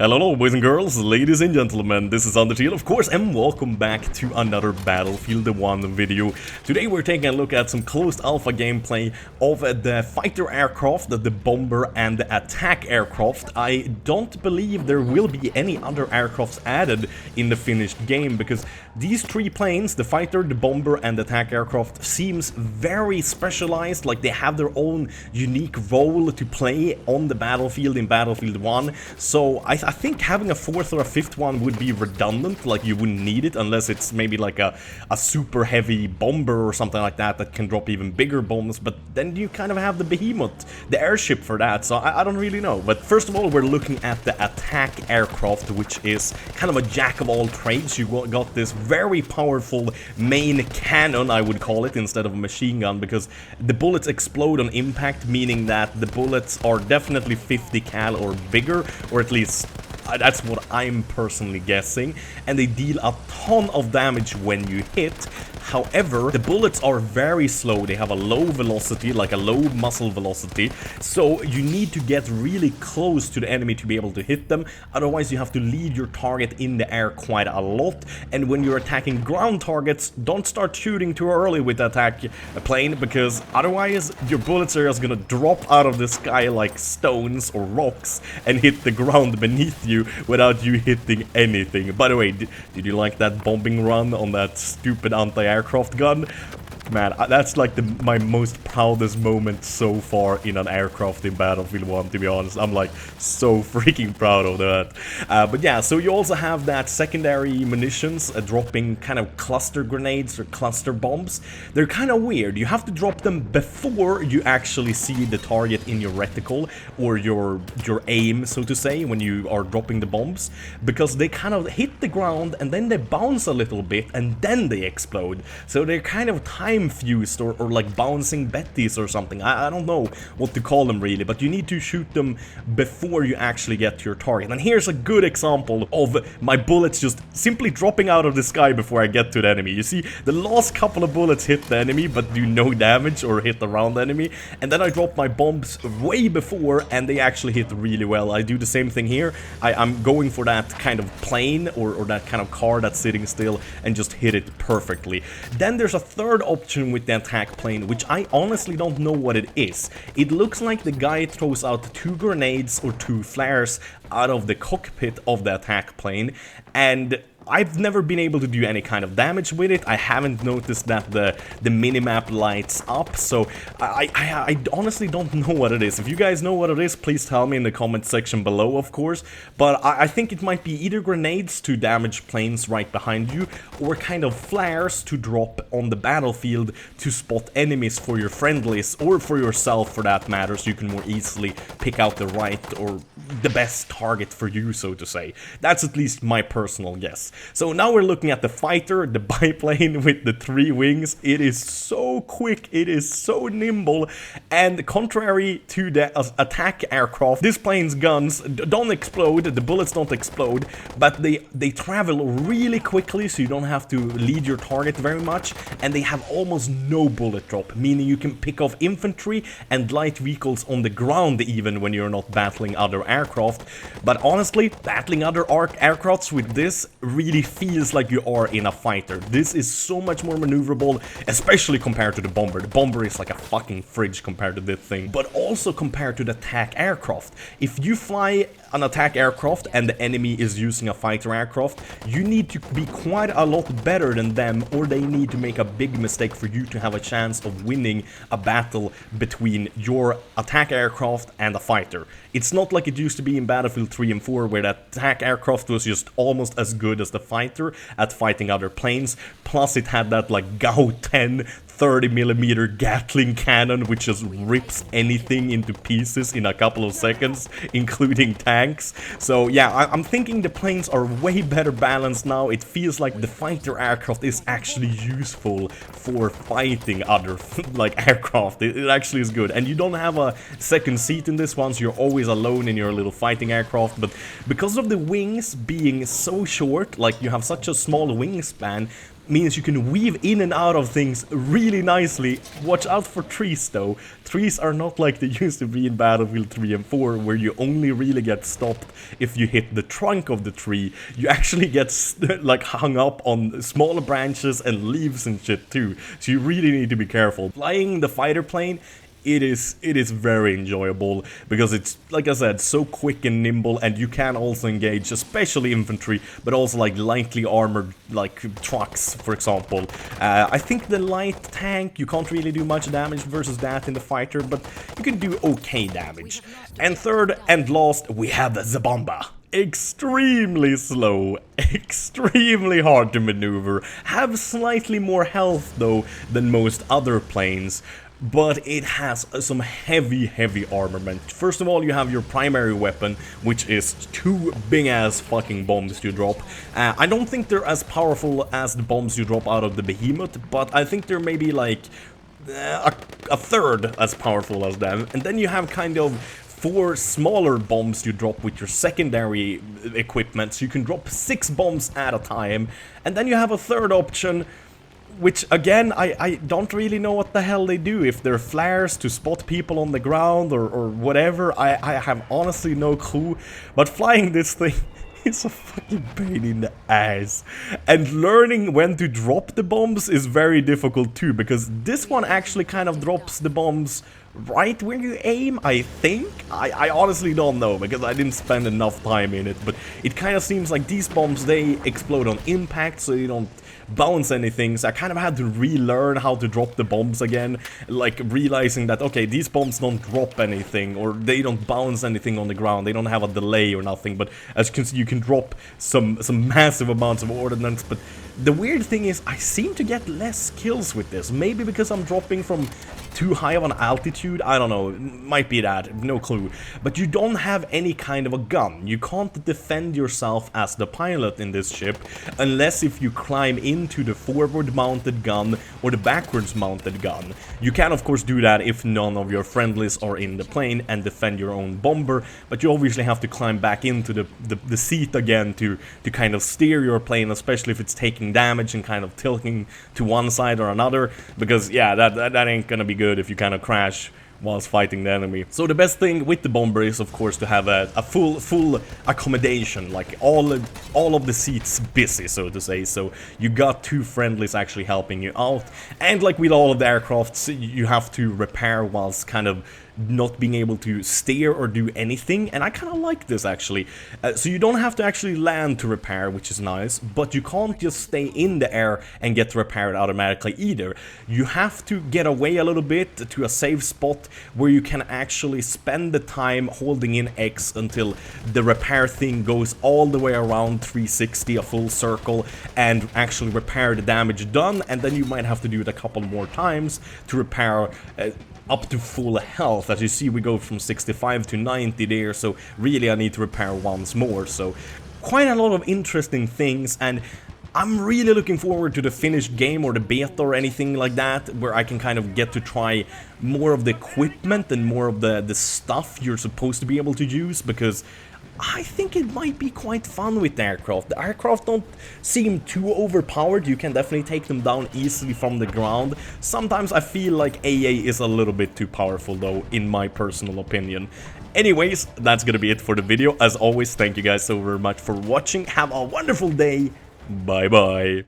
Hello boys and girls, ladies and gentlemen, this is Undertale of course, and welcome back to another Battlefield 1 video. Today we're taking a look at some closed alpha gameplay of the fighter aircraft, the bomber and the attack aircraft. I don't believe there will be any other aircrafts added in the finished game, because these three planes, the fighter, the bomber and the attack aircraft, seems very specialized, like they have their own unique role to play on the battlefield in Battlefield 1, so I think having a fourth or a fifth one would be redundant, like you wouldn't need it unless it's maybe like a super heavy bomber or something like that can drop even bigger bombs, but then you kind of have the behemoth, the airship for that, so I don't really know. But first of all, we're looking at the attack aircraft, which is kind of a jack of all trades. You got this very powerful main cannon, I would call it, instead of a machine gun, because the bullets explode on impact, meaning that the bullets are definitely 50 cal or bigger, or at least that's what I'm personally guessing, and they deal a ton of damage when you hit. However, the bullets are very slow, they have a low velocity, like a low muzzle velocity, so you need to get really close to the enemy to be able to hit them, otherwise you have to lead your target in the air quite a lot, and when you're attacking ground targets, don't start shooting too early with the attack plane, because otherwise your bullets are just gonna drop out of the sky like stones or rocks and hit the ground beneath you without you hitting anything. By the way, did you like that bombing run on that stupid anti-aircraft gun? Man, that's like my most proudest moment so far in an aircraft in Battlefield 1, to be honest. I'm like so freaking proud of that. But yeah, so you also have that secondary munitions dropping kind of cluster grenades or cluster bombs. They're kind of weird. You have to drop them before you actually see the target in your reticle or your aim, so to say, when you are dropping the bombs, because they kind of hit the ground and then they bounce a little bit and then they explode. So they're kind of fused or like bouncing betties or something. I don't know what to call them really, but you need to shoot them before you actually get to your target. And here's a good example of my bullets just simply dropping out of the sky before I get to the enemy. You see, the last couple of bullets hit the enemy but do no damage or hit around the enemy, and then I drop my bombs way before and they actually hit really well. I do the same thing here. I'm going for that kind of plane or that kind of car that's sitting still and just hit it perfectly. Then there's a third option with the attack plane, which I honestly don't know what it is. It looks like the guy throws out 2 grenades or 2 flares out of the cockpit of the attack plane, and I've never been able to do any kind of damage with it. I haven't noticed that the minimap lights up, so I honestly don't know what it is. If you guys know what it is, please tell me in the comment section below, of course. But I think it might be either grenades to damage planes right behind you, or kind of flares to drop on the battlefield to spot enemies for your friendlies, or for yourself for that matter, so you can more easily pick out the right or the best target for you, so to say. That's at least my personal guess. So now we're looking at the fighter, the biplane with the 3 wings. It is so quick, it is so nimble, and contrary to the attack aircraft, this plane's guns don't explode, the bullets don't explode, but they travel really quickly, so you don't have to lead your target very much, and they have almost no bullet drop, meaning you can pick off infantry and light vehicles on the ground even when you're not battling other aircraft. But honestly, battling other aircrafts with this really feels like you are in a fighter. This is so much more maneuverable, especially compared to the bomber. The bomber is like a fucking fridge compared to this thing, but also compared to the attack aircraft. If you fly an attack aircraft and the enemy is using a fighter aircraft, you need to be quite a lot better than them, or they need to make a big mistake for you to have a chance of winning a battle between your attack aircraft and a fighter. It's not like it used to be in Battlefield 3 and 4, where the attack aircraft was just almost as good as the fighter at fighting other planes, plus it had that like GAU-10 30mm Gatling cannon, which just rips anything into pieces in a couple of seconds, including tanks. So yeah, I'm thinking the planes are way better balanced now. It feels like the fighter aircraft is actually useful for fighting other like aircraft. It actually is good, and you don't have a second seat in this one, so you're always alone in your little fighting aircraft. But because of the wings being so short, like you have such a small wingspan, means you can weave in and out of things really nicely. Watch out for trees though. Trees are not like they used to be in Battlefield 3 and 4, where you only really get stopped if you hit the trunk of the tree. You actually get like hung up on smaller branches and leaves and shit too, so you really need to be careful. Flying the fighter plane, it is very enjoyable because it's, like I said, so quick and nimble, and you can also engage especially infantry, but also like lightly armored like trucks, for example. I think the light tank, you can't really do much damage versus that in the fighter, but you can do okay damage. And third and last, we have the bomber. Extremely slow, extremely hard to maneuver, have slightly more health though than most other planes, but it has some heavy armament. First of all, you have your primary weapon, which is 2 big-ass fucking bombs you drop. I don't think they're as powerful as the bombs you drop out of the Behemoth, but I think they're maybe like a third as powerful as them. And then you have kind of 4 smaller bombs you drop with your secondary equipment, so you can drop 6 bombs at a time. And then you have a third option, which again, I don't really know what the hell they do. If they're flares to spot people on the ground or whatever, I have honestly no clue. But flying this thing is a fucking pain in the ass. And learning when to drop the bombs is very difficult too, because this one actually kind of drops the bombs right where you aim, I think. I honestly don't know, because I didn't spend enough time in it, but it kind of seems like these bombs, they explode on impact, so you don't bounce anything. So I kind of had to relearn how to drop the bombs again, like realizing that, okay, these bombs don't drop anything, or they don't bounce anything on the ground, they don't have a delay or nothing, but as you can see, you can drop some massive amounts of ordnance. But the weird thing is, I seem to get less kills with this, maybe because I'm dropping from too high of an altitude, I don't know, might be that, no clue. But you don't have any kind of a gun, you can't defend yourself as the pilot in this ship, unless if you climb into the forward mounted gun or the backwards mounted gun. You can of course do that if none of your friendlies are in the plane and defend your own bomber, but you obviously have to climb back into the seat again to kind of steer your plane, especially if it's taking damage and kind of tilting to one side or another, because yeah, that ain't gonna be good if you kind of crash whilst fighting the enemy. So the best thing with the bomber is of course to have a full accommodation, like all of the seats busy, so to say, so you got 2 friendlies actually helping you out. And like with all of the aircrafts, you have to repair whilst kind of not being able to steer or do anything, and I kind of like this actually. So you don't have to actually land to repair, which is nice, but you can't just stay in the air and get repaired automatically either. You have to get away a little bit to a safe spot where you can actually spend the time holding in X until the repair thing goes all the way around 360, a full circle, and actually repair the damage done, and then you might have to do it a couple more times to repair up to full health. As you see, we go from 65 to 90 there, so really I need to repair once more. So quite a lot of interesting things, and I'm really looking forward to the finished game or the beta or anything like that, where I can kind of get to try more of the equipment and more of the stuff you're supposed to be able to use, because I think it might be quite fun with the aircraft. The aircraft don't seem too overpowered, you can definitely take them down easily from the ground. Sometimes I feel like AA is a little bit too powerful though, in my personal opinion. Anyways, that's gonna be it for the video. As always, thank you guys so very much for watching, have a wonderful day, bye bye.